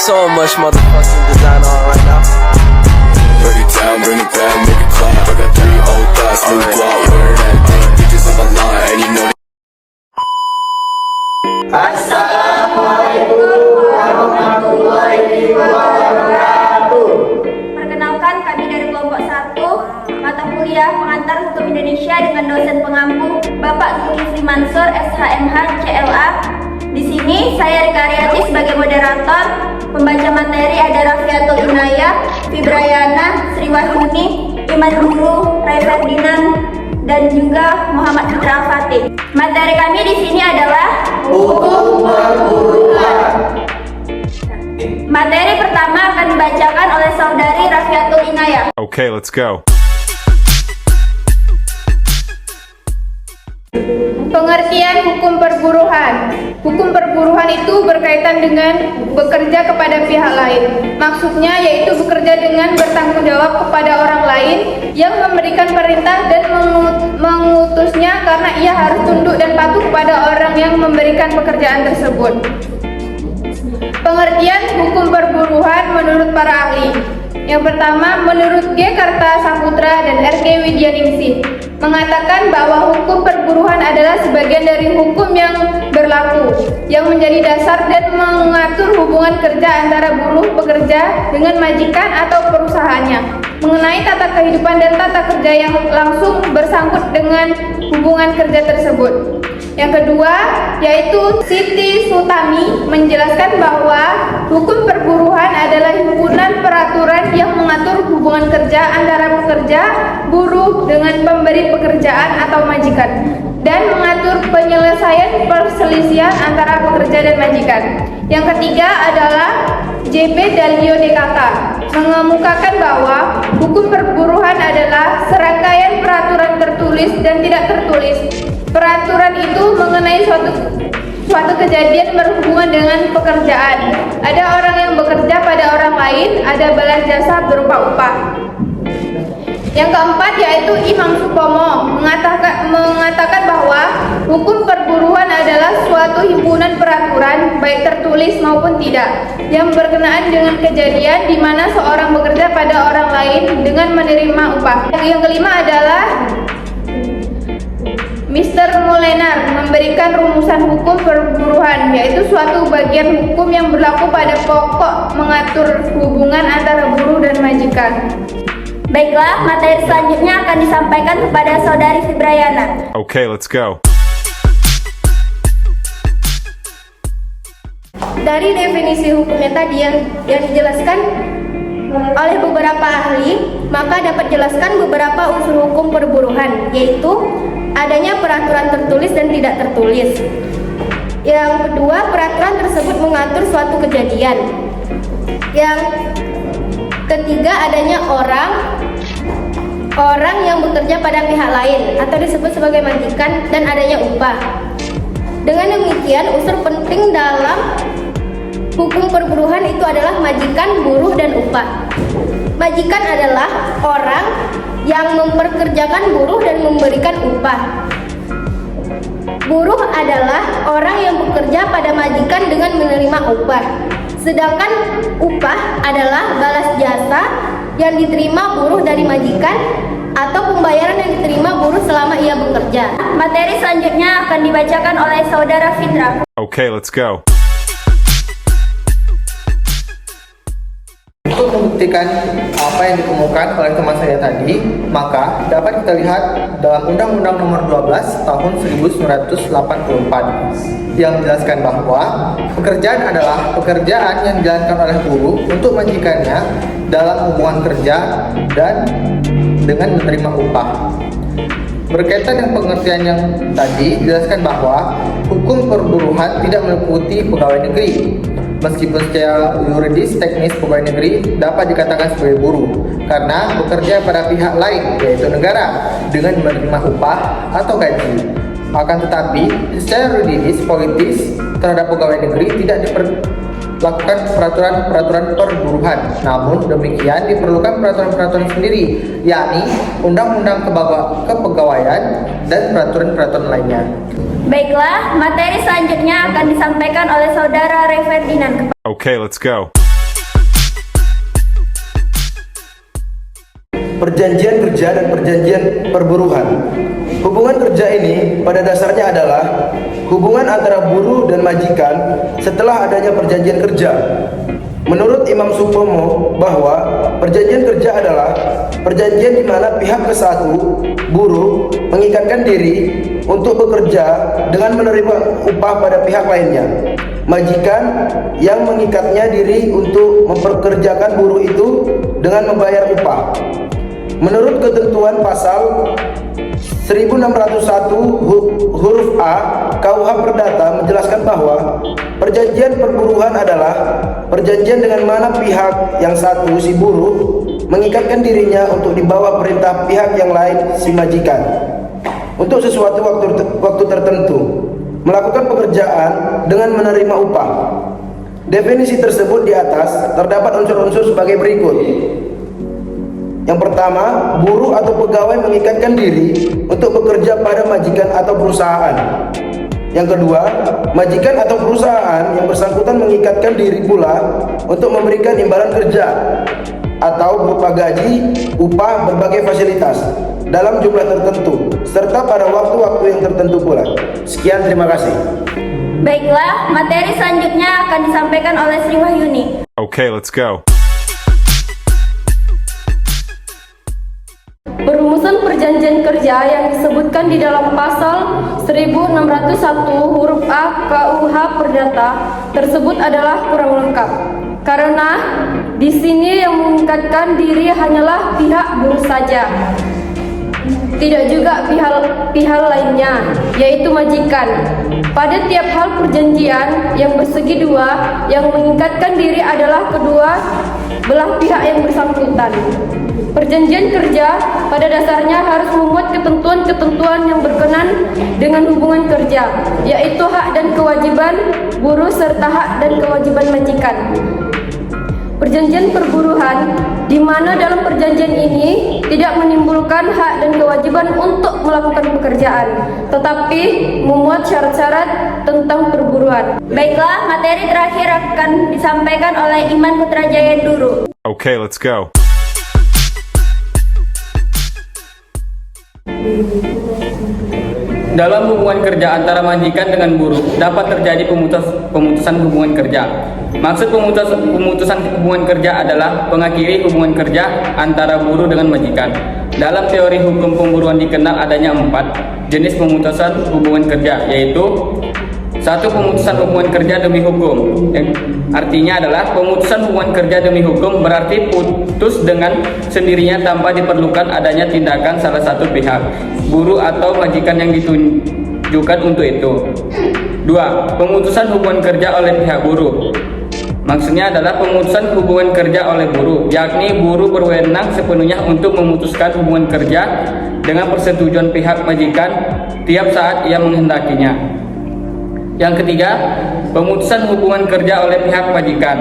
so much motherfucking design on right now. Break it down, bring it back, make it clap. I got 3 old thoughts, new guap, wear that thing. Bitches on my line, and you know that. Perkenalkan, kami dari kelompok 1 mata kuliah pengantar hukum Indonesia dengan dosen pengampu Bapak Zulkifli Mansur SHMH CLA. Di sini saya Rika Ariati sebagai moderator. Pembaca materi ada Rafiatul Inayah, Fibrayana, Sri Wahyuni, Iman Guru, Ray Ferdinand, dan juga Muhammad Fitra Al-Fatih. Materi kami di sini adalah hukum perburuhan. Materi pertama akan dibacakan oleh saudari Rafiatul Inayah. Okay, let's go. Pengertian hukum perburuhan. Hukum perburuhan itu berkaitan dengan bekerja kepada pihak lain. Maksudnya yaitu bekerja dengan bertanggung jawab kepada orang lain yang memberikan perintah dan mengutusnya karena ia harus tunduk dan patuh kepada orang yang memberikan pekerjaan tersebut. Pengertian hukum perburuhan menurut para ahli. Yang pertama, menurut G. Kartasaputra dan R.G. Widyaningsih mengatakan bahwa hukum perburuhan adalah sebagian dari hukum yang berlaku yang menjadi dasar dan mengatur hubungan kerja antara buruh pekerja dengan majikan atau perusahaannya mengenai tata kehidupan dan tata kerja yang langsung bersangkut dengan hubungan kerja tersebut. Yang kedua, yaitu Siti Sutami menjelaskan bahwa hukum perburuhan adalah himpunan peraturan yang mengatur hubungan kerja antara pekerja, buruh dengan pemberi pekerjaan atau majikan dan mengatur penyelesaian perselisihan antara pekerja dan majikan. Yang ketiga adalah JP Dalio DKK mengemukakan bahwa hukum perburuhan adalah serangkaian peraturan tertulis dan tidak tertulis. Peraturan itu mengenai suatu kejadian berhubungan dengan pekerjaan. Ada orang yang bekerja pada orang lain, ada balas jasa berupa upah. Yang keempat yaitu Imam Supomo mengatakan bahwa hukum perburuhan adalah suatu himpunan peraturan baik tertulis maupun tidak yang berkenaan dengan kejadian di mana seorang bekerja pada orang lain dengan menerima upah. Yang kelima adalah Mr. Molenar memberikan rumusan hukum perburuhan, yaitu suatu bagian hukum yang berlaku pada pokok mengatur hubungan antara buruh dan majikan. Baiklah, materi selanjutnya akan disampaikan kepada saudari Fibrayana. Okay, let's go. Dari definisi hukumnya tadi yang dijelaskan oleh beberapa ahli, maka dapat jelaskan beberapa unsur hukum perburuhan, yaitu adanya peraturan tertulis dan tidak tertulis. Yang kedua, peraturan tersebut mengatur suatu kejadian. Yang ketiga, adanya orang yang bekerja pada pihak lain atau disebut sebagai majikan dan adanya upah. Dengan demikian, unsur penting dalam hukum perburuhan itu adalah majikan, buruh, dan upah. Majikan adalah orang yang memperkerjakan buruh dan memberikan upah. Buruh adalah orang yang bekerja pada majikan dengan menerima upah. Sedangkan upah adalah balas jasa yang diterima buruh dari majikan atau pembayaran yang diterima buruh selama ia bekerja. Materi selanjutnya akan dibacakan oleh saudara Fitra. Okay, let's go. Untuk membuktikan apa yang dikemukakan oleh teman saya tadi, maka dapat kita lihat dalam Undang-Undang Nomor 12 Tahun 1984 yang menjelaskan bahwa pekerjaan adalah pekerjaan yang dijalankan oleh buruh untuk majikannya dalam hubungan kerja dan dengan menerima upah. Berkaitan dengan pengertian yang tadi, dijelaskan bahwa hukum perburuhan tidak meliputi pegawai negeri. Meskipun secara yuridis teknis pegawai negeri dapat dikatakan sebagai buruh karena bekerja pada pihak lain, yaitu negara, dengan menerima upah atau gaji. Akan tetapi, secara yuridis politis terhadap pegawai negeri tidak diperlakukan peraturan-peraturan perburuhan. Namun demikian diperlukan peraturan-peraturan sendiri, yakni Undang-Undang Kepegawaian dan peraturan-peraturan lainnya. Baiklah, materi selanjutnya akan disampaikan oleh saudara Ray Ferdinand. Okay, let's go. perjanjian kerja dan perjanjian perburuhan. Hubungan kerja ini pada dasarnya adalah hubungan antara buruh dan majikan setelah adanya perjanjian kerja. Menurut Imam Supomo bahwa perjanjian kerja adalah perjanjian di mana pihak ke-1, buruh, mengikatkan diri untuk bekerja dengan menerima upah pada pihak lainnya. Majikan yang mengikatnya diri untuk memperkerjakan buruh itu dengan membayar upah. Menurut ketentuan pasal 1601 huruf A KUH Perdata menjelaskan bahwa perjanjian perburuhan adalah perjanjian dengan mana pihak yang satu, si buruh, mengikatkan dirinya untuk di bawah perintah pihak yang lain, si majikan, untuk sesuatu waktu tertentu, melakukan pekerjaan dengan menerima upah. Definisi tersebut di atas terdapat unsur-unsur sebagai berikut. Yang pertama, buruh atau pegawai mengikatkan diri untuk bekerja pada majikan atau perusahaan. Yang kedua, majikan atau perusahaan yang bersangkutan mengikatkan diri pula untuk memberikan imbalan kerja atau berupa gaji, upah, berbagai fasilitas dalam jumlah tertentu serta pada waktu-waktu yang tertentu pula. Sekian, terima kasih. Baiklah, materi selanjutnya akan disampaikan oleh Sri Wahyuni. Okay, let's go. Perumusan perjanjian kerja yang disebutkan di dalam pasal 1601 huruf A KUH Perdata tersebut adalah kurang lengkap. Karena di sini yang mengikatkan diri hanyalah pihak buruh saja. Tidak juga pihak lainnya, yaitu majikan. Pada tiap hal perjanjian yang bersegi dua, yang mengikatkan diri adalah kedua belah pihak yang bersangkutan. Perjanjian kerja pada dasarnya harus memuat ketentuan-ketentuan yang berkenan dengan hubungan kerja, yaitu hak dan kewajiban buruh serta hak dan kewajiban majikan. Perjanjian perburuhan, di mana dalam perjanjian ini tidak menimbulkan hak dan kewajiban untuk melakukan pekerjaan, tetapi memuat syarat-syarat tentang perburuan. Baiklah, materi terakhir akan disampaikan oleh Iman Putrajaya Duru. Okay, let's go. Dalam hubungan kerja antara majikan dengan buruh dapat terjadi pemutusan hubungan kerja. Maksud pemutusan hubungan kerja adalah mengakhiri hubungan kerja antara buruh dengan majikan. Dalam teori hukum pemburuan dikenal adanya 4 jenis pemutusan hubungan kerja, yaitu 1. Pemutusan hubungan kerja demi hukum, yang artinya adalah pemutusan hubungan kerja demi hukum berarti putus dengan sendirinya tanpa diperlukan adanya tindakan salah satu pihak, buruh atau majikan yang ditunjukkan untuk itu. 2. Pemutusan hubungan kerja oleh pihak buruh. Maksudnya adalah pemutusan hubungan kerja oleh buruh, yakni buruh berwenang sepenuhnya untuk memutuskan hubungan kerja dengan persetujuan pihak majikan tiap saat ia menghendakinya. Yang ketiga, pemutusan hubungan kerja oleh pihak majikan.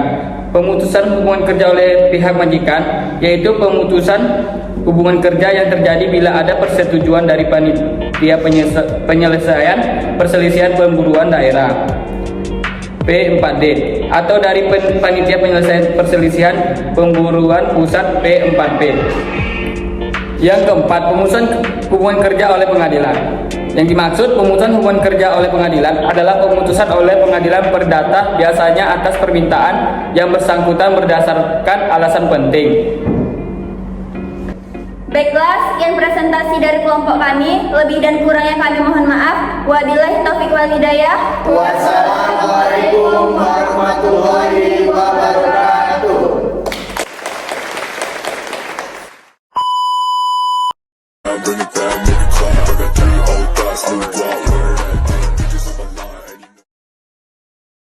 Pemutusan hubungan kerja oleh pihak majikan yaitu pemutusan hubungan kerja yang terjadi bila ada persetujuan dari panitia penyelesaian perselisihan pemburuan daerah P4D atau dari panitia penyelesaian perselisihan pemburuan pusat P4P. Yang keempat, pemutusan hubungan kerja oleh pengadilan. Yang dimaksud pemutusan hubungan kerja oleh pengadilan adalah pemutusan oleh pengadilan perdata biasanya atas permintaan yang bersangkutan berdasarkan alasan penting. Baiklah, sekian presentasi dari kelompok kami. Lebih dan kurangnya kami mohon maaf. Wabillahi taufiq wal hidayah. Wassalamualaikum warahmatullahi wabarakatuh. Bring it down, make it clap. I got 3 old thoughts, new